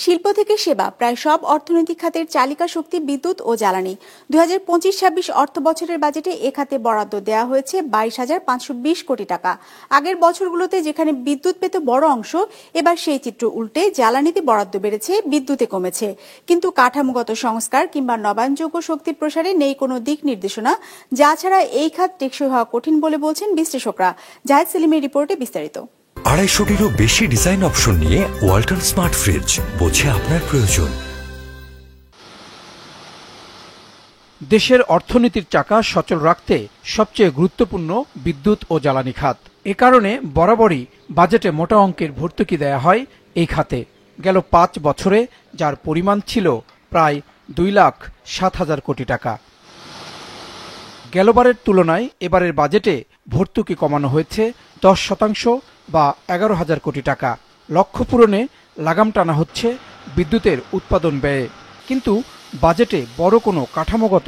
শিল্প থেকে সেবা প্রায় সব অর্থনৈতিক খাতের চালিকা শক্তি বিদ্যুৎ ও জ্বালানি। 2025-26 অর্থ বছরের বাজেটে এ খাতে বরাদ্দ দেওয়া হয়েছে 22,520 কোটি টাকা। আগের বছরগুলোতে যেখানে বিদ্যুৎ পেত বড় অংশ, এবার সেই চিত্র উল্টে জ্বালানিতে বরাদ্দ বেড়েছে, বিদ্যুতে কমেছে। কিন্তু কাঠামোগত সংস্কার কিংবা নবায়নযোগ্য শক্তির প্রসারে নেই কোনো দিক নির্দেশনা, যা ছাড়া এই খাত টেকসই হওয়া কঠিন বলে বলছেন বিশ্লেষকরা। জাহেদ সেলিমের রিপোর্টে বিস্তারিত। 250-টিরও বেশি ডিজাইন অপশন নিয়ে ওয়ালটন স্মার্ট ফ্রিজ, বোঝে আপনার প্রয়োজন। দেশের অর্থনীতির চাকা সচল রাখতে সবচেয়ে গুরুত্বপূর্ণ বিদ্যুৎ ও জ্বালানি খাত। এ কারণে বরাবরই বাজেটে মোটা অঙ্কের ভর্তুকি দেয়া হয় এই খাতে। গেল 5 বছরে যার পরিমাণ ছিল প্রায় 2,07,000 কোটি টাকা। গেলবারের তুলনায় এবারের বাজেটে ভর্তুকি কমানো হয়েছে 10% বা 11,000 কোটি টাকা। লক্ষ্য পূরণে লাগাম টানা হচ্ছে বিদ্যুতের উৎপাদন ব্যয়ে। কিন্তু বাজেটে বড় কোনো কাঠামোগত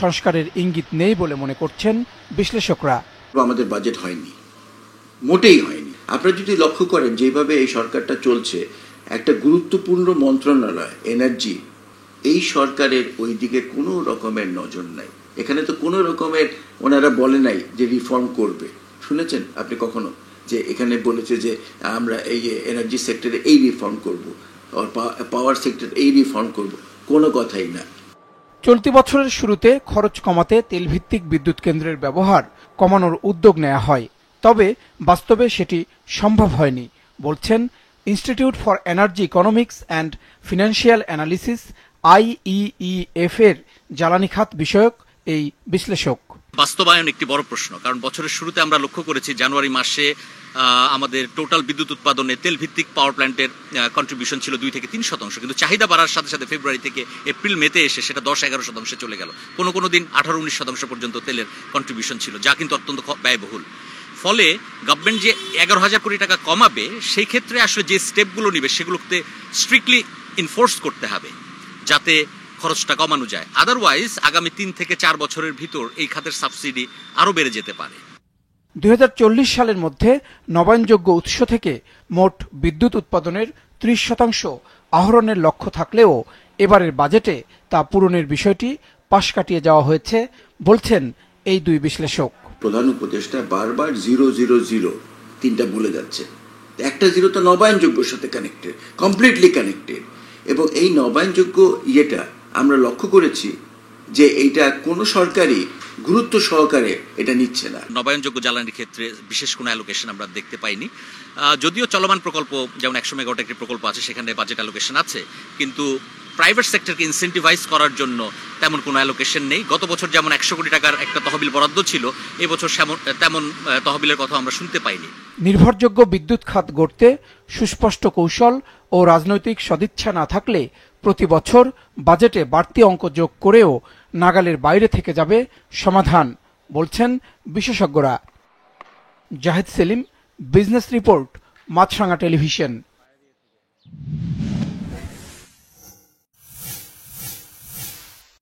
সংস্কারের ইঙ্গিত নেই বলে মনে করছেন বিশ্লেষকরা। আমাদের বাজেট হয়নি, মোটেই হয়নি। আপনারা যদি লক্ষ্য করেন যেভাবে এই সরকারটা চলছে, একটা গুরুত্বপূর্ণ মন্ত্রণালয় এনার্জি, এই সরকারের ওই দিকে কোনো রকমের নজর নাই। এখানে তো কোনো রকমের ওনারা বলে নাই যে রিফর্ম করবে। শুনেছেন আপনি কখনো যে এখানে বলেছে যে আমরা এই এনার্জি সেক্টরে এই রিফর্ম করব, পাওয়ার সেক্টরে এই রিফর্ম করব? কোনো কথাই না। চলতি বছরের শুরুতে খরচ কমাতে তেলভিত্তিক বিদ্যুৎ কেন্দ্রের ব্যবহার কমানোর উদ্যোগ নেওয়া হয়, তবে বাস্তবে সেটি সম্ভব হয়নি বলছেন institute for energy economics and financial analysis IEEF এর জ্বালানি খাত বিষয়ক এই বিশ্লেষক। বাস্তবায়ন একটি বড় প্রশ্ন, কারণ বছরের শুরুতে আমরা লক্ষ্য করেছি জানুয়ারি মাসে আমাদের টোটাল বিদ্যুৎ উৎপাদনে তেল ভিত্তিক পাওয়ার প্ল্যান্টের কন্ট্রিবিউশন ছিল 2 থেকে 3%, কিন্তু চাহিদা বাড়ার সাথে সাথে ফেব্রুয়ারি থেকে এপ্রিল মেতে এসে সেটা 10-11% চলে গেল। কোনো দিন 18-19% পর্যন্ত তেলের কন্ট্রিবিউশন ছিল, যা কিন্তু অত্যন্ত ব্যয়বহুল। ফলে গভর্নমেন্ট যে 11,000 কোটি টাকা কমাবে, সেই ক্ষেত্রে আসলে যে স্টেপগুলো নেবে সেগুলোতে স্ট্রিক্টলি ইনফোর্স করতে হবে যাতে খরচটা কমানো যায়। আদারওয়াইজ আগামী 3 থেকে 4 বছরের ভিতর এই খাতের সাবসিডি আরো বেড়ে যেতে পারে। 2040 সালের মধ্যে নবায়নযোগ্য উৎস থেকে মোট বিদ্যুৎ উৎপাদনের 30% আহরণের লক্ষ্য থাকলেও এবারের বাজেটে তা পূরণের বিষয়টি পাশ কাটিয়ে যাওয়া হয়েছে বলছেন এই দুই বিশ্লেষক। প্রধান উপদেষ্টা বারবার 000 তিনটা বলে যাচ্ছে। একটা জিরো তো নবায়নযোগ্যের সাথে কানেক্টেড, কমপ্লিটলি কানেক্টেড। এবং এই নবায়নযোগ্য ইয়েটা আমরা লক্ষ্য করেছি যে এইটা কোনো সরকারই গুরুত্ব সহকারে এটা নিচ্ছে না। নবায়নযোগ্য জ্বালানির ক্ষেত্রে বিশেষ কোনো অ্যালোকেশন আমরা দেখতে পাইনি। যদিও চলমান প্রকল্প যেমন 100 মেগাওয়াট একটি প্রকল্প আছে, সেখানে বাজেট অ্যালোকেশন আছে, কিন্তু প্রাইভেট সেক্টরকে ইনসেন্টিভাইজ করার জন্য তেমন কোনো অ্যালোকেশন নেই। গত বছর যেমন 100 কোটি টাকার একটা তহবিল বরাদ্দ ছিল, এবছর তেমন তহবিলের কথা আমরা শুনতে পাইনি। নির্ভরযোগ্য বিদ্যুৎ খাত গড়তে সুস্পষ্ট কৌশল ও রাজনৈতিক সদিচ্ছা না থাকলে প্রতি বছর বাজেটে বাড়তি অঙ্ক যোগ করেও নাগালের বাইরে থেকে যাবে সমাধান বলছেন বিশেষজ্ঞরা। জাহেদ সেলিম, বিজনেস রিপোর্ট, মাছরাঙা টেলিভিশন।